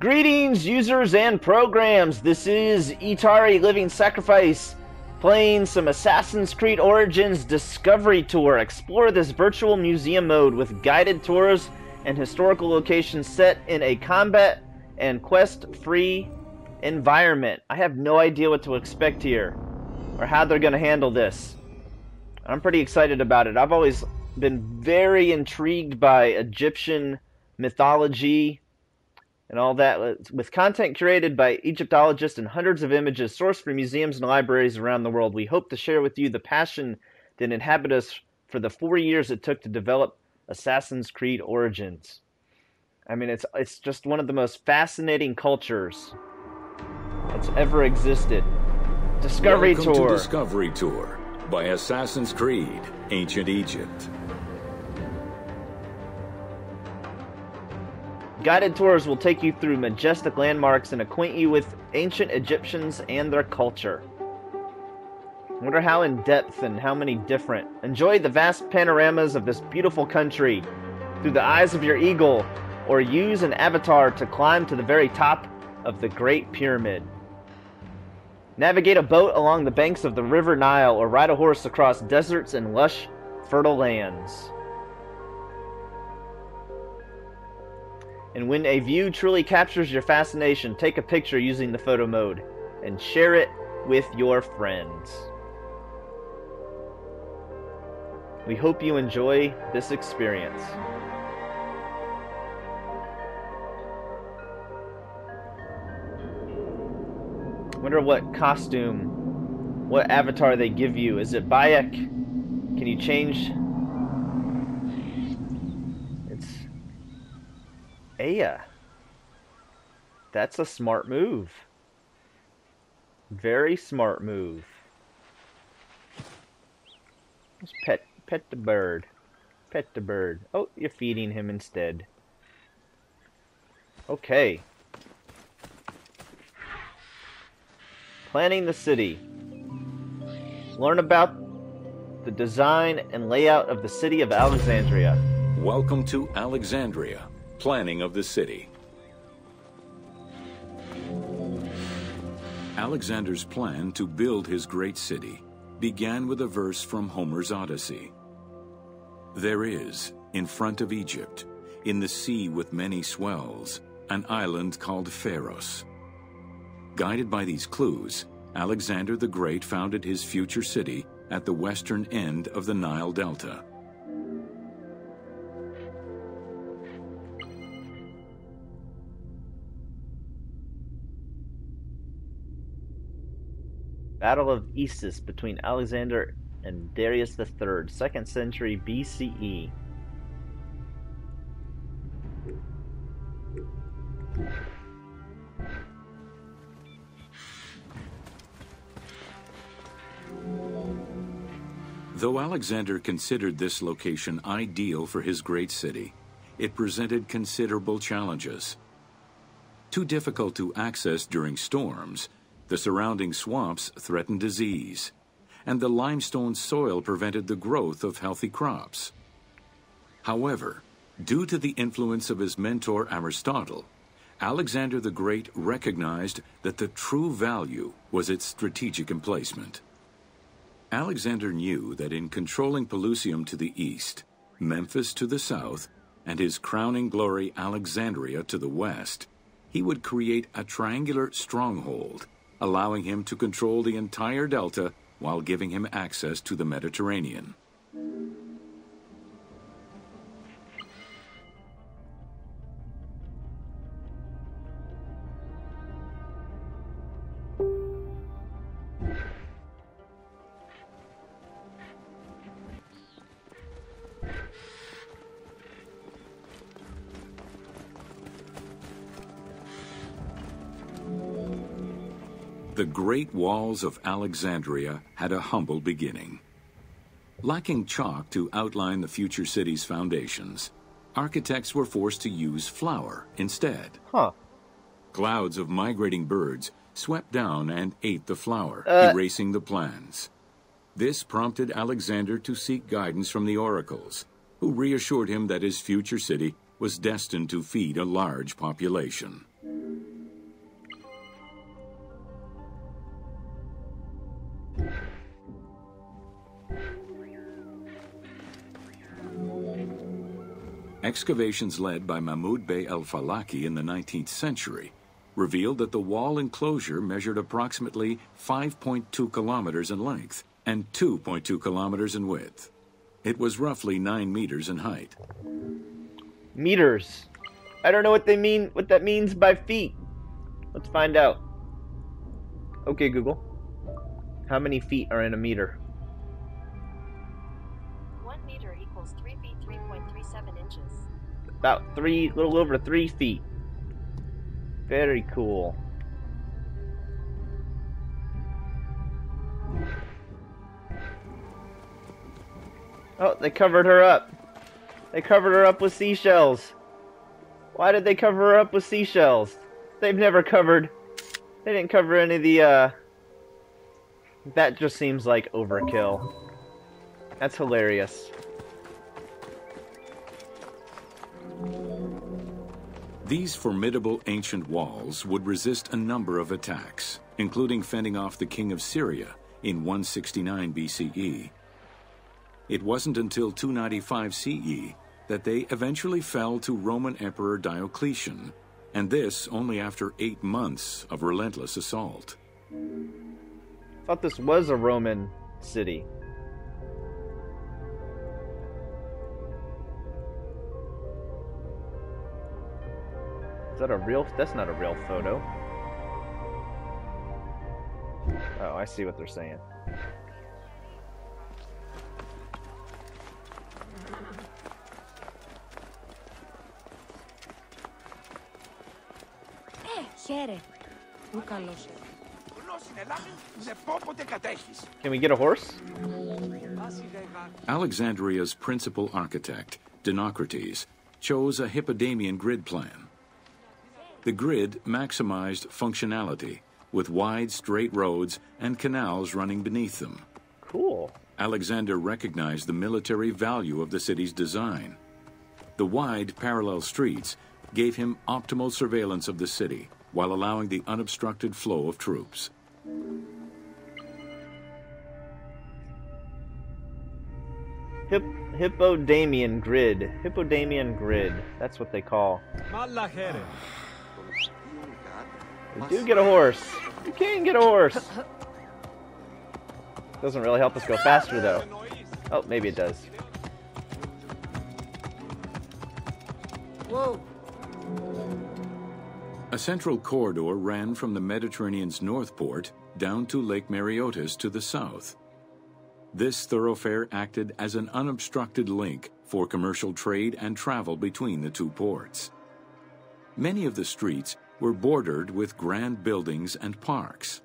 Greetings, users and programs. This is Etari Living Sacrifice, playing some Assassin's Creed Origins Discovery Tour. Explore this virtual museum mode with guided tours and historical locations set in a combat and quest-free environment. I have no idea what to expect here, or how they're going to handle this. I'm pretty excited about it. I've always been very intrigued by Egyptian mythology and all that, with content curated by Egyptologists and hundreds of images sourced from museums and libraries around the world. We hope to share with you the passion that inhabit us for the 4 years it took to develop Assassin's Creed Origins. I mean, it's just one of the most fascinating cultures that's ever existed. Discovery Welcome Tour. To Discovery Tour by Assassin's Creed Ancient Egypt. Guided tours will take you through majestic landmarks and acquaint you with ancient Egyptians and their culture. I wonder how in depth and how many different. Enjoy the vast panoramas of this beautiful country through the eyes of your eagle, or use an avatar to climb to the very top of the Great Pyramid. Navigate a boat along the banks of the River Nile, or ride a horse across deserts and lush, fertile lands. And when a view truly captures your fascination, take a picture using the photo mode and share it with your friends. We hope you enjoy this experience. Wonder what costume, what avatar they give you. Is it Bayek? Can you change? It's Aya. That's a smart move. Very smart move. Just pet the bird. Pet the bird. Oh, you're feeding him instead. Okay. Planning the city. Learn about the design and layout of the city of Alexandria. Welcome to Alexandria. Planning of the city. Alexander's plan to build his great city began with a verse from Homer's Odyssey. There is, in front of Egypt, in the sea with many swells, an island called Pharos. Guided by these clues, Alexander the Great founded his future city at the western end of the Nile Delta. Battle of Issus between Alexander and Darius III, 2nd century BCE. Though Alexander considered this location ideal for his great city, it presented considerable challenges. Too difficult to access during storms, the surrounding swamps threatened disease, and the limestone soil prevented the growth of healthy crops. However, due to the influence of his mentor Aristotle, Alexander the Great recognized that the true value was its strategic emplacement. Alexander knew that in controlling Pelusium to the east, Memphis to the south, and his crowning glory Alexandria to the west, he would create a triangular stronghold, allowing him to control the entire delta while giving him access to the Mediterranean. The Great Walls of Alexandria had a humble beginning. Lacking chalk to outline the future city's foundations, architects were forced to use flour instead. Clouds of migrating birds swept down and ate the flour, erasing the plans. This prompted Alexander to seek guidance from the oracles, who reassured him that his future city was destined to feed a large population. Excavations led by Mahmud Bey el-Falaki in the 19th century revealed that the wall enclosure measured approximately 5.2 kilometers in length and 2.2 kilometers in width. It was roughly 9 meters in height. Meters. I don't know what that means by feet. Let's find out. Okay, Google. How many feet are in a meter? 1 meter equals 3 feet, 3.37 inches. About little over 3 feet. Very cool. Oh, they covered her up. They covered her up with seashells. Why did they cover her up with seashells? They didn't cover any of the, That just seems like overkill. That's hilarious. These formidable ancient walls would resist a number of attacks, including fending off the king of Syria in 169 BCE. It wasn't until 295 CE that they eventually fell to Roman Emperor Diocletian, and this only after 8 months of relentless assault. I thought this was a Roman city. Is that a real? That's not a real photo. Oh, I see what they're saying. Can we get a horse? Alexandria's principal architect, Dinocrates, chose a Hippodamian grid plan. The grid maximized functionality, with wide, straight roads and canals running beneath them. Cool. Alexander recognized the military value of the city's design. The wide, parallel streets gave him optimal surveillance of the city, while allowing the unobstructed flow of troops. Hippodamian grid. Hippodamian grid. That's what they call. We do get a horse. You can get a horse. Doesn't really help us go faster, though. Oh, maybe it does. Whoa. A central corridor ran from the Mediterranean's north port down to Lake Mareotis to the south. This thoroughfare acted as an unobstructed link for commercial trade and travel between the two ports. Many of the streets were bordered with grand buildings and parks,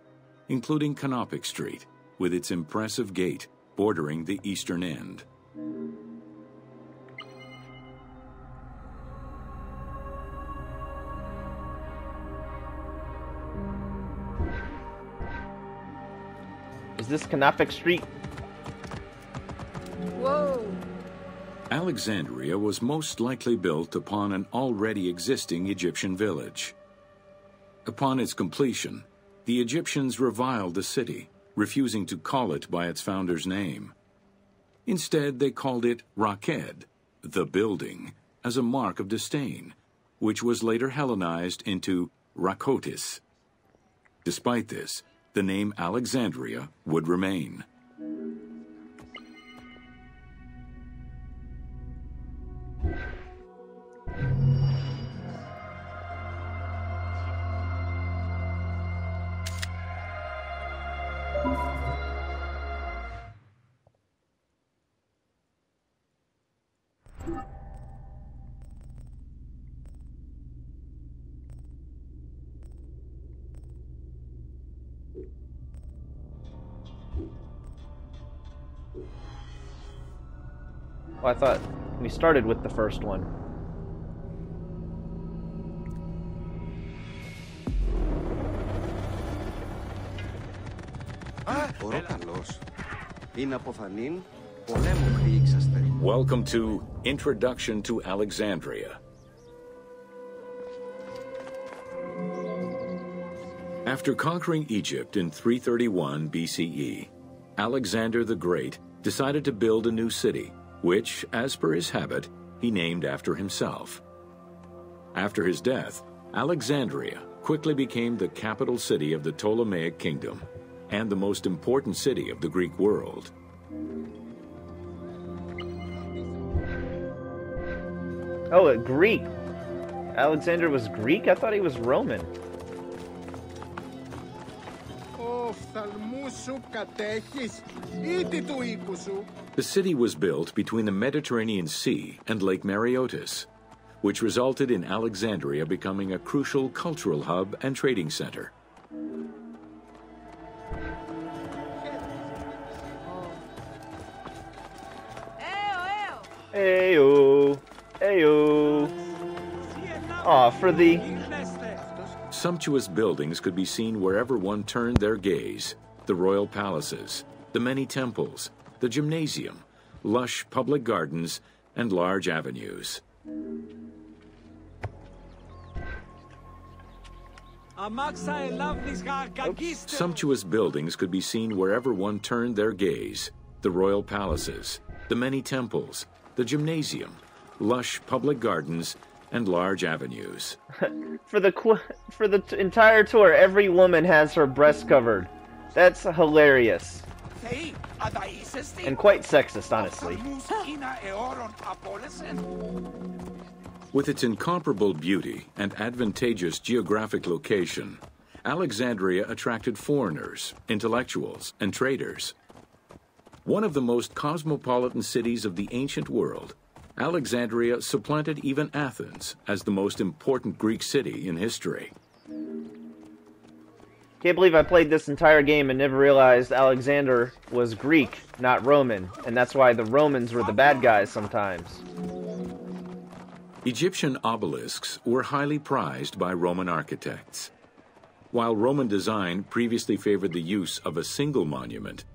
including Canopic Street, with its impressive gate bordering the eastern end. Is this Canopic Street? Whoa. Alexandria was most likely built upon an already existing Egyptian village. Upon its completion, the Egyptians reviled the city, refusing to call it by its founder's name. Instead, they called it Raked, the building, as a mark of disdain, which was later Hellenized into Rakotis. Despite this, the name Alexandria would remain. Oh, I thought we started with the first one. Welcome to Introduction to Alexandria. After conquering Egypt in 331 BCE, Alexander the Great decided to build a new city, which, as per his habit, he named after himself. After his death, Alexandria quickly became the capital city of the Ptolemaic kingdom and the most important city of the Greek world. Oh, Greek. Alexander was Greek? I thought he was Roman. The city was built between the Mediterranean Sea and Lake Mareotis, which resulted in Alexandria becoming a crucial cultural hub and trading center. Ayo, ayo. Aw, for the... Sumptuous buildings could be seen wherever one turned their gaze. The royal palaces, the many temples, the gymnasium, lush public gardens, and large avenues. Sumptuous buildings could be seen wherever one turned their gaze. The royal palaces, the many temples, the gymnasium, lush public gardens, and large avenues. For the entire tour, every woman has her breasts covered. That's hilarious. And quite sexist, honestly. With its incomparable beauty and advantageous geographic location, Alexandria attracted foreigners, intellectuals, and traders. One of the most cosmopolitan cities of the ancient world, Alexandria supplanted even Athens as the most important Greek city in history. Can't believe I played this entire game and never realized Alexander was Greek, not Roman, and that's why the Romans were the bad guys sometimes. Egyptian obelisks were highly prized by Roman architects. While Roman design previously favored the use of a single monument,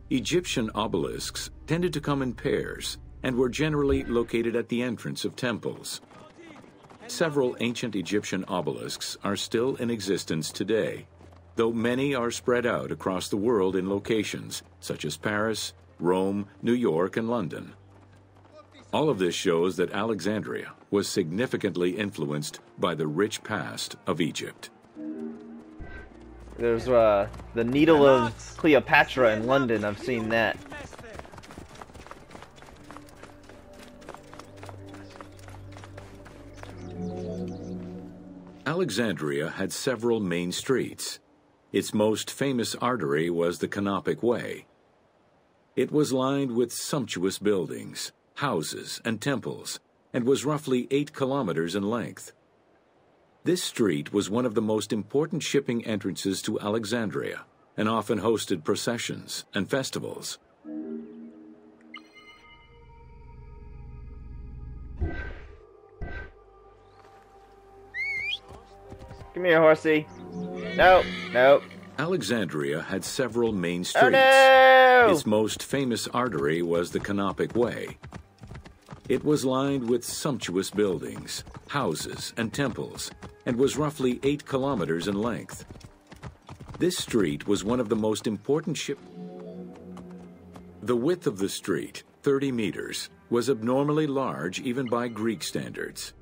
Egyptian obelisks tended to come in pairs and were generally located at the entrance of temples. Several ancient Egyptian obelisks are still in existence today, though many are spread out across the world in locations such as Paris, Rome, New York, and London. All of this shows that Alexandria was significantly influenced by the rich past of Egypt. There's the Needle of Cleopatra in London. I've seen that. Alexandria had several main streets. Its most famous artery was the Canopic Way. It was lined with sumptuous buildings, houses, and temples, and was roughly 8 kilometers in length. This street was one of the most important shipping entrances to Alexandria, and often hosted processions and festivals. Come here, horsey. No, no. Alexandria had several main streets. Oh, no! Its most famous artery was the Canopic Way. It was lined with sumptuous buildings, houses, and temples, and was roughly 8 kilometers in length. This street was one of the most important The width of the street, 30 meters, was abnormally large even by Greek standards.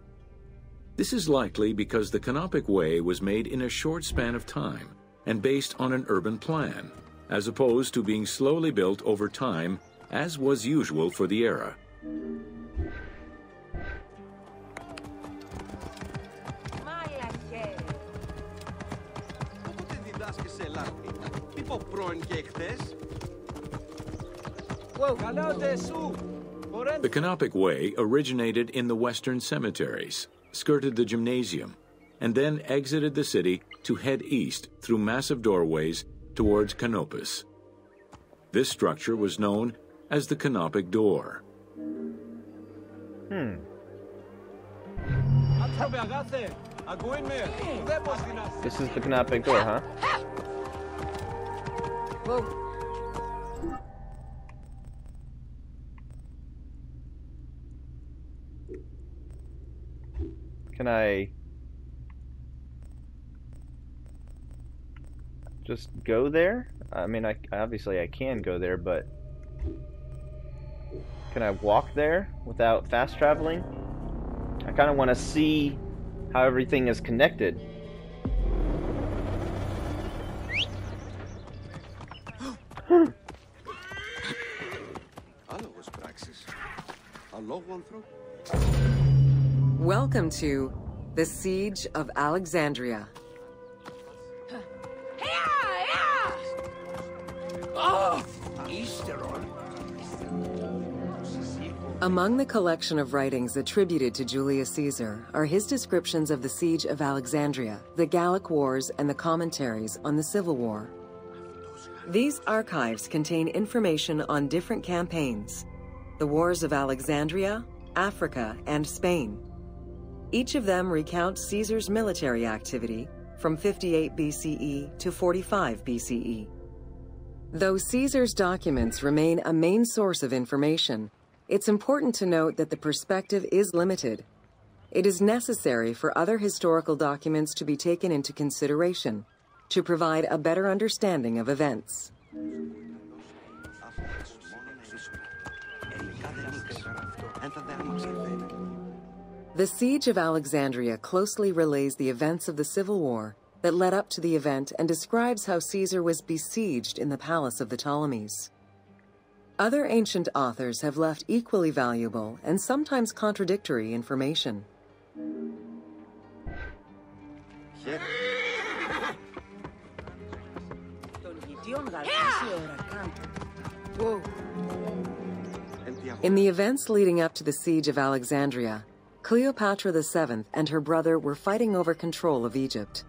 This is likely because the Canopic Way was made in a short span of time and based on an urban plan, as opposed to being slowly built over time, as was usual for the era. The Canopic Way originated in the western cemeteries, skirted the gymnasium, and then exited the city to head east through massive doorways towards Canopus. This structure was known as the Canopic Door. This is the Canopic Door, huh? Can I just go there? I mean, obviously I can go there, but can I walk there without fast traveling? I kind of want to see how everything is connected. Welcome to the Siege of Alexandria. Among the collection of writings attributed to Julius Caesar are his descriptions of the Siege of Alexandria, the Gallic Wars, and the commentaries on the Civil War. These archives contain information on different campaigns, the Wars of Alexandria, Africa, and Spain. Each of them recounts Caesar's military activity from 58 BCE to 45 BCE. Though Caesar's documents remain a main source of information, it's important to note that the perspective is limited. It is necessary for other historical documents to be taken into consideration to provide a better understanding of events. The Siege of Alexandria closely relays the events of the Civil War that led up to the event and describes how Caesar was besieged in the palace of the Ptolemies. Other ancient authors have left equally valuable and sometimes contradictory information. In the events leading up to the Siege of Alexandria, Cleopatra VII and her brother were fighting over control of Egypt.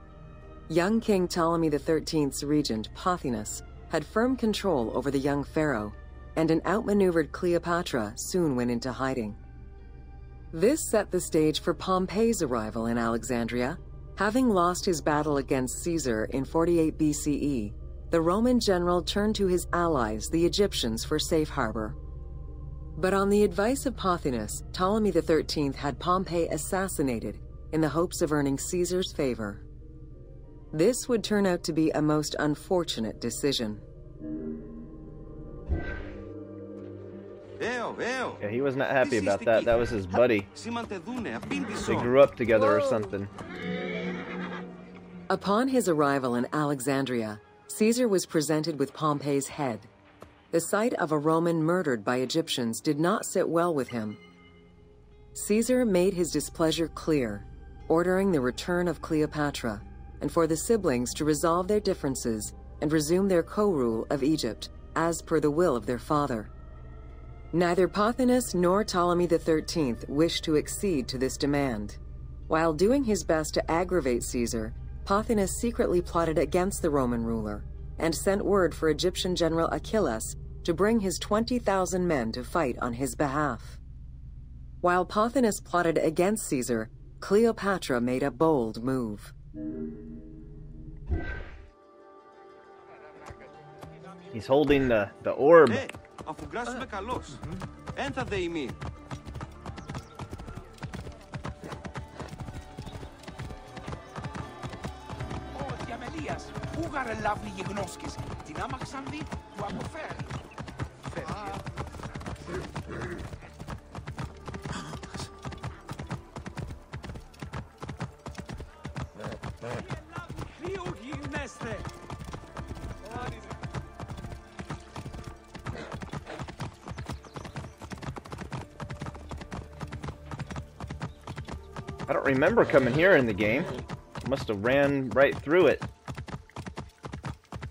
Young King Ptolemy XIII's regent, Pothinus, had firm control over the young pharaoh, and an outmaneuvered Cleopatra soon went into hiding. This set the stage for Pompey's arrival in Alexandria. Having lost his battle against Caesar in 48 BCE, the Roman general turned to his allies, the Egyptians, for safe harbor. But on the advice of Pothinus, Ptolemy XIII had Pompey assassinated in the hopes of earning Caesar's favor. This would turn out to be a most unfortunate decision. Yeah, he was not happy about that. That was his buddy. They grew up together or something. Upon his arrival in Alexandria, Caesar was presented with Pompey's head. The sight of a Roman murdered by Egyptians did not sit well with him. Caesar made his displeasure clear, ordering the return of Cleopatra, and for the siblings to resolve their differences and resume their co-rule of Egypt, as per the will of their father. Neither Pothinus nor Ptolemy XIII wished to accede to this demand. While doing his best to aggravate Caesar, Pothinus secretly plotted against the Roman ruler and sent word for Egyptian general Achilles to bring his 20,000 men to fight on his behalf. While Pothinus plotted against Caesar, Cleopatra made a bold move. He's holding the orb. I don't remember coming here in the game. Must have ran right through it.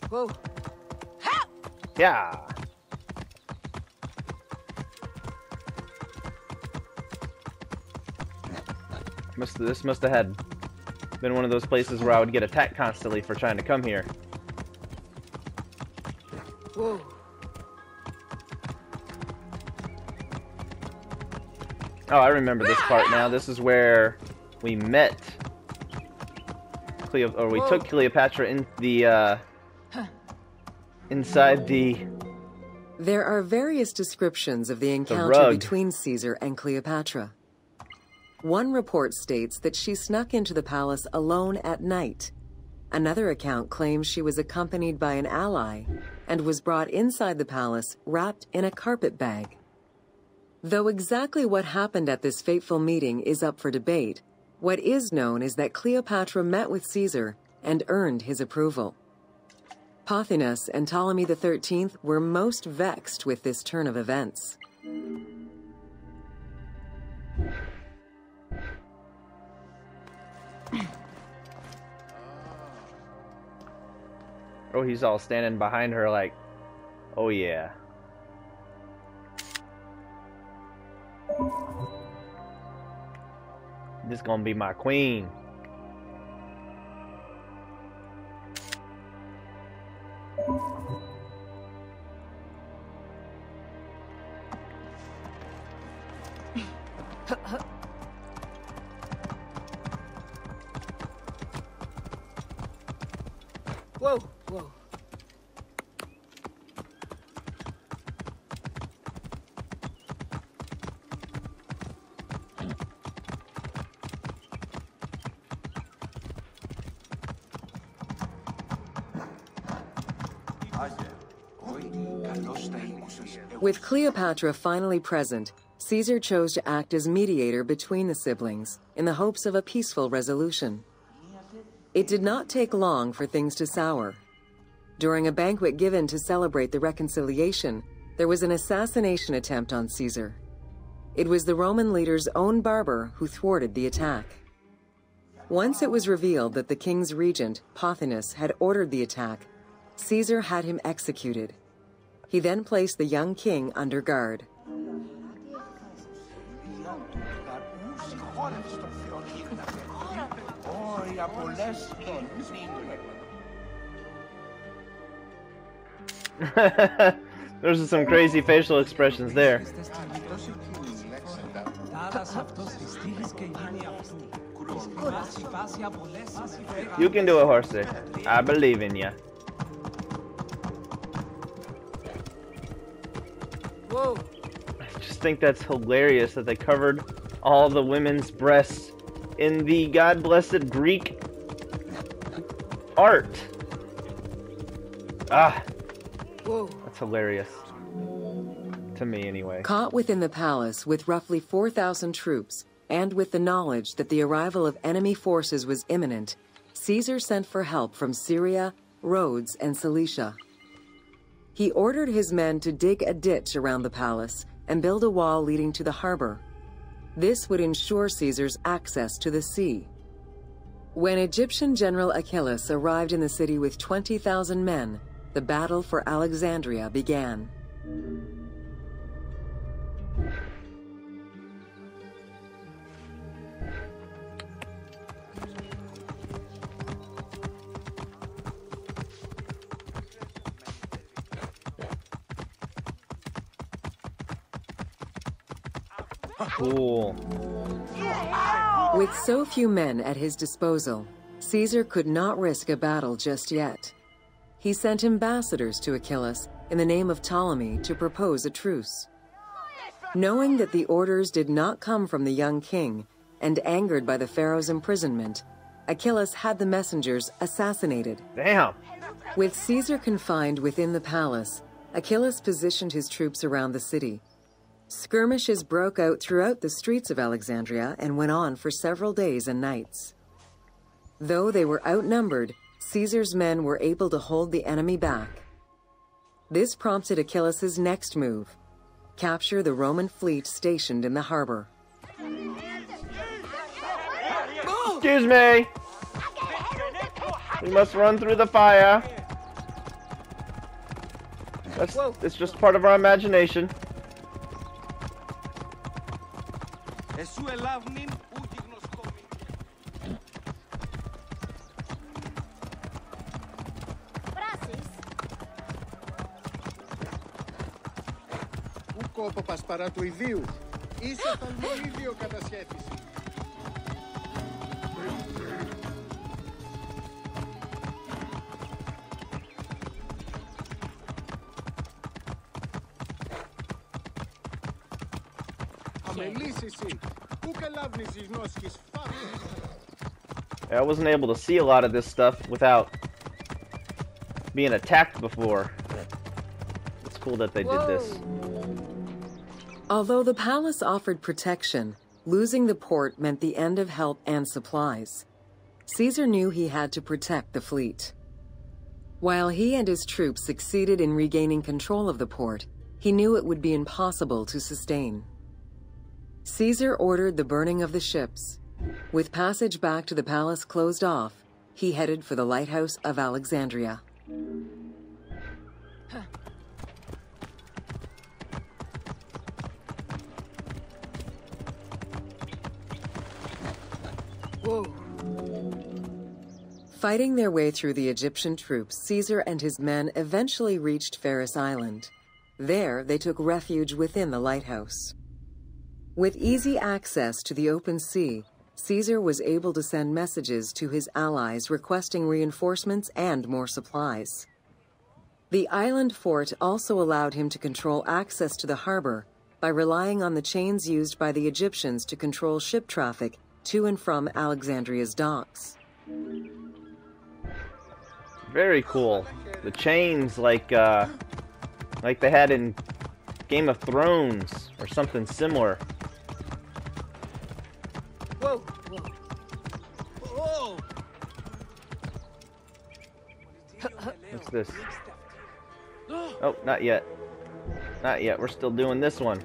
Whoa. Yeah. This must have had been one of those places where I would get attacked constantly for trying to come here. Whoa. Oh, I remember this part now. This is where we met we took Cleopatra in the inside the... There are various descriptions of the encounter between Caesar and Cleopatra. One report states that she snuck into the palace alone at night. Another account claims she was accompanied by an ally and was brought inside the palace wrapped in a carpet bag. Though exactly what happened at this fateful meeting is up for debate, what is known is that Cleopatra met with Caesar and earned his approval. Pothinus and Ptolemy XIII were most vexed with this turn of events. Oh, he's all standing behind her like, oh yeah. This gonna be my queen. Whoa, whoa. With Cleopatra finally present, Caesar chose to act as mediator between the siblings in the hopes of a peaceful resolution. It did not take long for things to sour. During a banquet given to celebrate the reconciliation, there was an assassination attempt on Caesar. It was the Roman leader's own barber who thwarted the attack. Once it was revealed that the king's regent, Pothinus, had ordered the attack, Caesar had him executed. He then placed the young king under guard. There's some crazy facial expressions there. You can do it, horsey. I believe in you. Whoa. I just think that's hilarious that they covered all the women's breasts in the God-blessed Greek art. Ah, Whoa. that's hilarious. To me, anyway. Caught within the palace with roughly 4,000 troops, and with the knowledge that the arrival of enemy forces was imminent, Caesar sent for help from Syria, Rhodes, and Cilicia. He ordered his men to dig a ditch around the palace and build a wall leading to the harbor. This would ensure Caesar's access to the sea. When Egyptian General Achilles arrived in the city with 20,000 men, the battle for Alexandria began. Cool. With so few men at his disposal, Caesar could not risk a battle just yet. He sent ambassadors to Achilles in the name of Ptolemy to propose a truce. Knowing that the orders did not come from the young king, and angered by the pharaoh's imprisonment, Achilles had the messengers assassinated. Damn. With Caesar confined within the palace, Achilles positioned his troops around the city. Skirmishes broke out throughout the streets of Alexandria and went on for several days and nights. Though they were outnumbered, Caesar's men were able to hold the enemy back. This prompted Achilles' next move: capture the Roman fleet stationed in the harbor. Excuse me. We must run through the fire. It's just part of our imagination. Κόπο πασπαρά του ιδίου. Είσαι θαλμοίδιο κατασχέθηση. Αμελής εσύ. Πού καλάβνεις νόσχης φάπτες. I wasn't able to see a lot of this stuff without being attacked before. It's cool that they did this. Although the palace offered protection, losing the port meant the end of help and supplies. Caesar knew he had to protect the fleet. While he and his troops succeeded in regaining control of the port, he knew it would be impossible to sustain. Caesar ordered the burning of the ships. With passage back to the palace closed off, he headed for the lighthouse of Alexandria. Whoa. Fighting their way through the Egyptian troops, Caesar and his men eventually reached Pharis Island. There, they took refuge within the lighthouse. With easy access to the open sea, Caesar was able to send messages to his allies requesting reinforcements and more supplies. The island fort also allowed him to control access to the harbor by relying on the chains used by the Egyptians to control ship traffic to and from Alexandria's docks. Very cool. The chains like they had in Game of Thrones or something similar. Whoa. Whoa. Whoa. What's this? Oh, not yet. Not yet. We're still doing this one.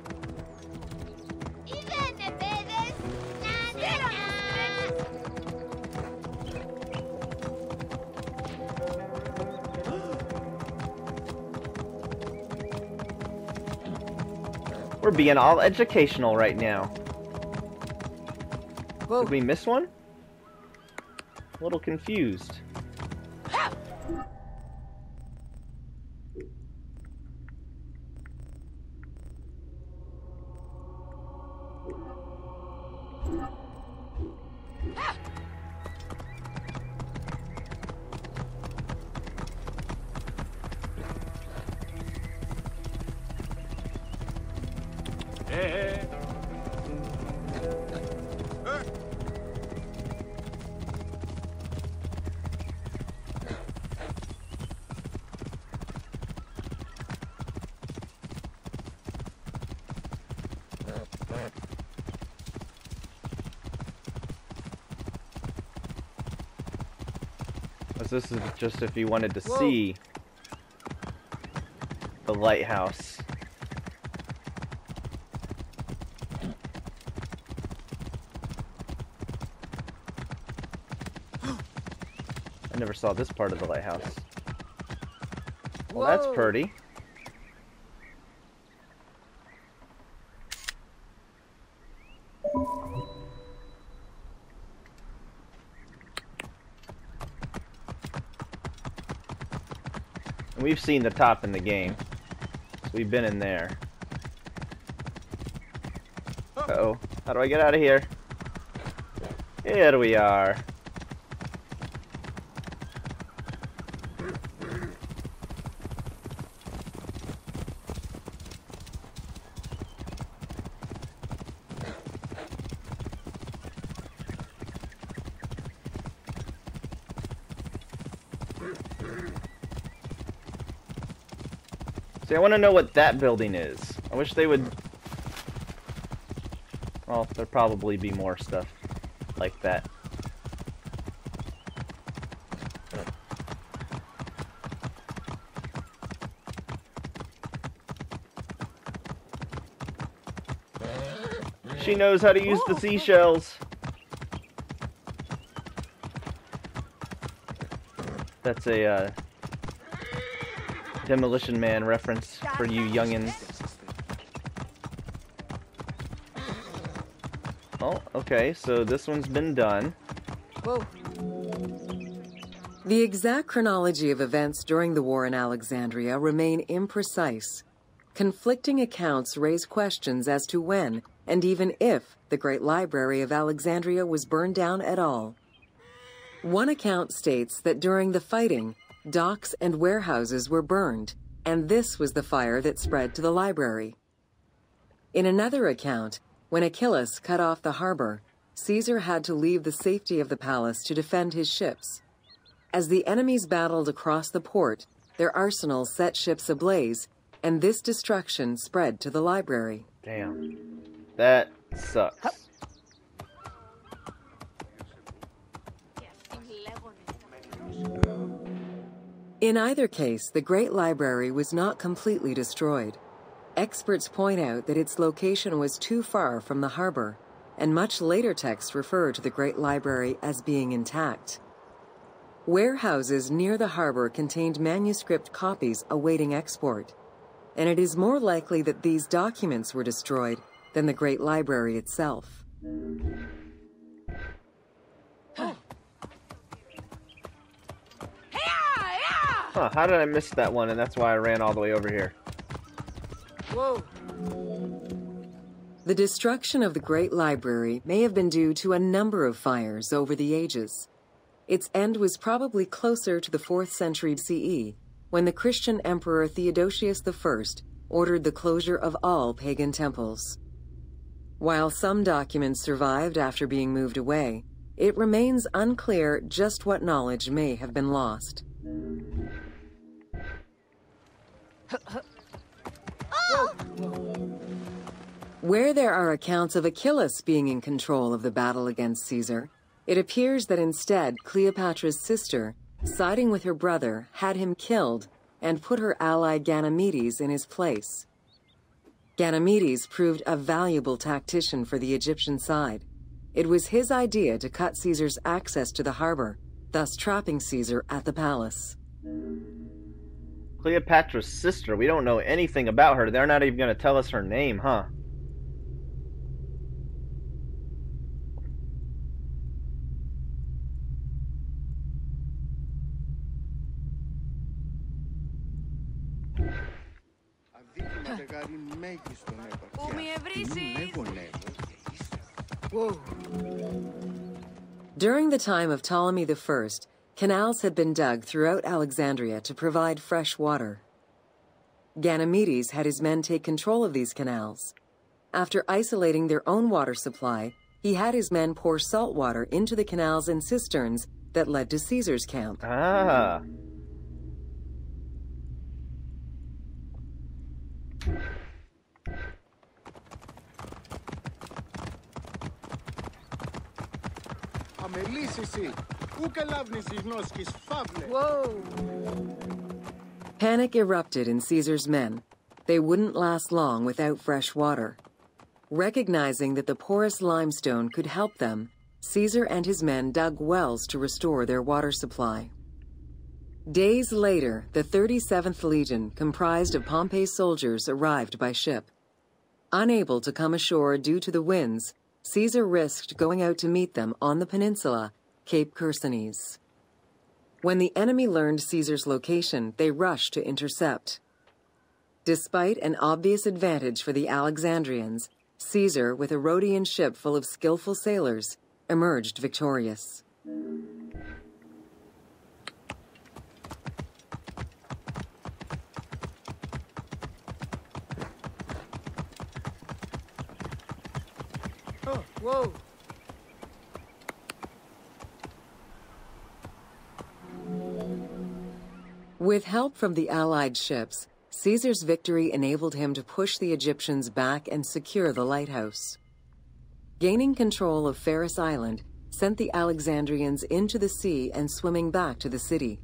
We're being all educational right now. Whoa. Did we miss one? A little confused. This is just if you wanted to see the lighthouse. I never saw this part of the lighthouse. Well, that's pretty. We've seen the top in the game, so we've been in there. Uh-oh. How do I get out of here? Here we are. See, I want to know what that building is. I wish they would... Well, there'd probably be more stuff like that. She knows how to use the seashells. That's a, Demolition Man reference for you youngins. Oh, okay, so this one's been done. Whoa. The exact chronology of events during the war in Alexandria remain imprecise. Conflicting accounts raise questions as to when, and even if, the Great Library of Alexandria was burned down at all. One account states that during the fighting, docks and warehouses were burned, and this was the fire that spread to the library. In another account, when Achilles cut off the harbor, Caesar had to leave the safety of the palace to defend his ships. As the enemies battled across the port, their arsenals set ships ablaze, and this destruction spread to the library. Damn. That sucks. In either case, the Great Library was not completely destroyed. Experts point out that its location was too far from the harbor, and much later texts refer to the Great Library as being intact. Warehouses near the harbor contained manuscript copies awaiting export, and it is more likely that these documents were destroyed than the Great Library itself. Huh, how did I miss that one? And that's why I ran all the way over here. Whoa. The destruction of the Great Library may have been due to a number of fires over the ages. Its end was probably closer to the 4th century CE, when the Christian Emperor Theodosius I ordered the closure of all pagan temples. While some documents survived after being moved away, it remains unclear just what knowledge may have been lost. Where there are accounts of Achilles being in control of the battle against Caesar, it appears that instead Cleopatra's sister, siding with her brother, had him killed and put her ally Ganymedes in his place. Ganymedes proved a valuable tactician for the Egyptian side. It was his idea to cut Caesar's access to the harbor, thus trapping Caesar at the palace. Cleopatra's sister. We don't know anything about her. They're not even going to tell us her name, huh? Whoa. During the time of Ptolemy I, canals had been dug throughout Alexandria to provide fresh water. Ganymedes had his men take control of these canals. After isolating their own water supply, he had his men pour salt water into the canals and cisterns that led to Caesar's camp. Ah. Whoa. Panic erupted in Caesar's men. They wouldn't last long without fresh water. Recognizing that the porous limestone could help them, Caesar and his men dug wells to restore their water supply. Days later, the 37th Legion, comprised of Pompey's soldiers, arrived by ship. Unable to come ashore due to the winds, Caesar risked going out to meet them on the peninsula, Cape Chersonese. When the enemy learned Caesar's location, they rushed to intercept. Despite an obvious advantage for the Alexandrians, Caesar, with a Rhodian ship full of skillful sailors, emerged victorious. Oh, whoa. With help from the Allied ships, Caesar's victory enabled him to push the Egyptians back and secure the lighthouse. Gaining control of Pharos Island sent the Alexandrians into the sea and swimming back to the city.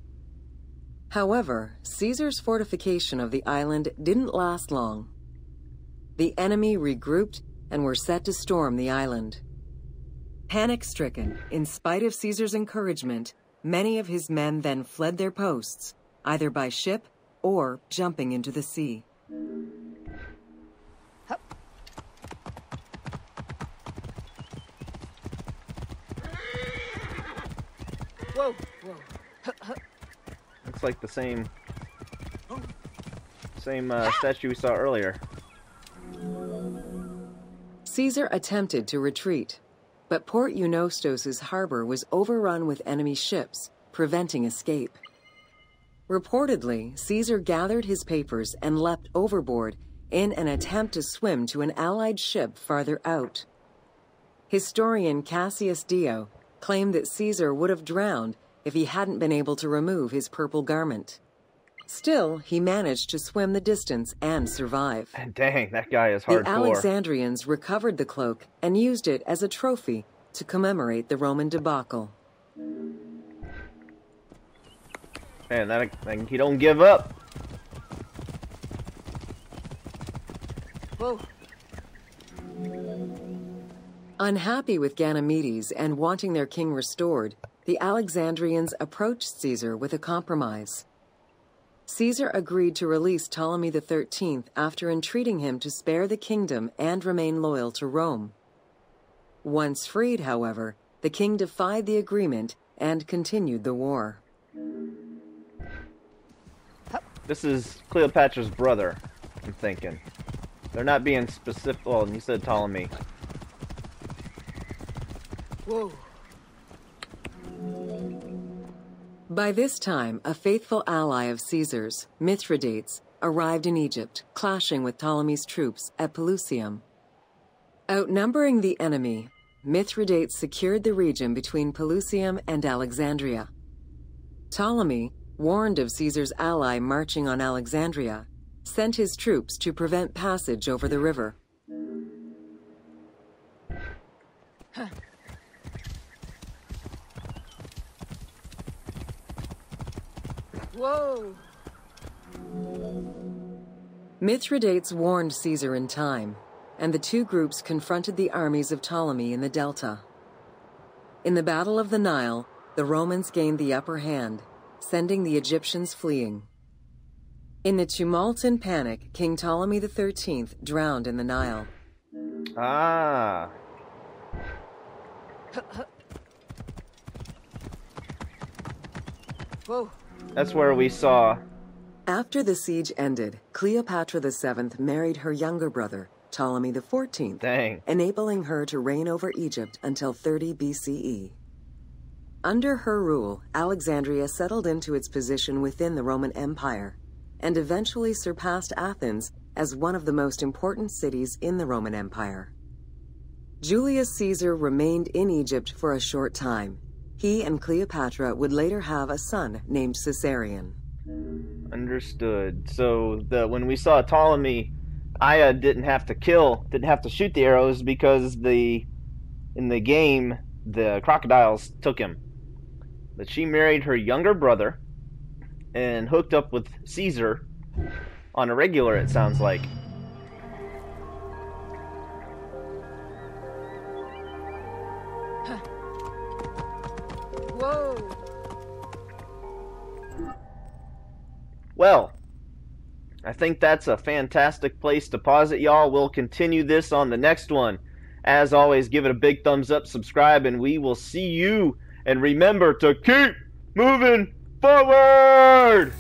However, Caesar's fortification of the island didn't last long. The enemy regrouped and were set to storm the island. Panic-stricken, in spite of Caesar's encouragement, many of his men then fled their posts, either by ship or jumping into the sea. Whoa. Looks like the same statue we saw earlier. Caesar attempted to retreat, but Port Eunostos' harbor was overrun with enemy ships, preventing escape. Reportedly, Caesar gathered his papers and leapt overboard in an attempt to swim to an Allied ship farther out. Historian Cassius Dio claimed that Caesar would have drowned if he hadn't been able to remove his purple garment. Still, he managed to swim the distance and survive. Dang, that guy is The hardcore. Alexandrians recovered the cloak and used it as a trophy to commemorate the Roman debacle. Man, that he don't give up. Whoa. Unhappy with Ganymedes and wanting their king restored, the Alexandrians approached Caesar with a compromise. Caesar agreed to release Ptolemy XIII after entreating him to spare the kingdom and remain loyal to Rome. Once freed, however, the king defied the agreement and continued the war. This is Cleopatra's brother, I'm thinking. They're not being specific. Well, you said Ptolemy. Whoa. By this time, a faithful ally of Caesar's, Mithridates, arrived in Egypt, clashing with Ptolemy's troops at Pelusium. Outnumbering the enemy, Mithridates secured the region between Pelusium and Alexandria. Ptolemy, warned of Caesar's ally marching on Alexandria, sent his troops to prevent passage over the river. Whoa. Mithridates warned Caesar in time, and the two groups confronted the armies of Ptolemy in the Delta. In the Battle of the Nile, the Romans gained the upper hand, sending the Egyptians fleeing. In the tumult and panic, King Ptolemy XIII drowned in the Nile. Ah. Whoa. That's where we saw. After the siege ended, Cleopatra VII married her younger brother, Ptolemy XIV, Dang. enabling her to reign over Egypt until 30 BCE. Under her rule, Alexandria settled into its position within the Roman Empire, and eventually surpassed Athens as one of the most important cities in the Roman Empire. Julius Caesar remained in Egypt for a short time. He and Cleopatra would later have a son named Caesarion. Understood. So when we saw Ptolemy, Aya didn't have to shoot the arrows because in the game the crocodiles took him. But she married her younger brother and hooked up with Caesar on a regular, it sounds like. Whoa. Well, I think that's a fantastic place to pause it, y'all. We'll continue this on the next one. As always, give it a big thumbs up, subscribe, and we will see you. And remember to keep moving forward!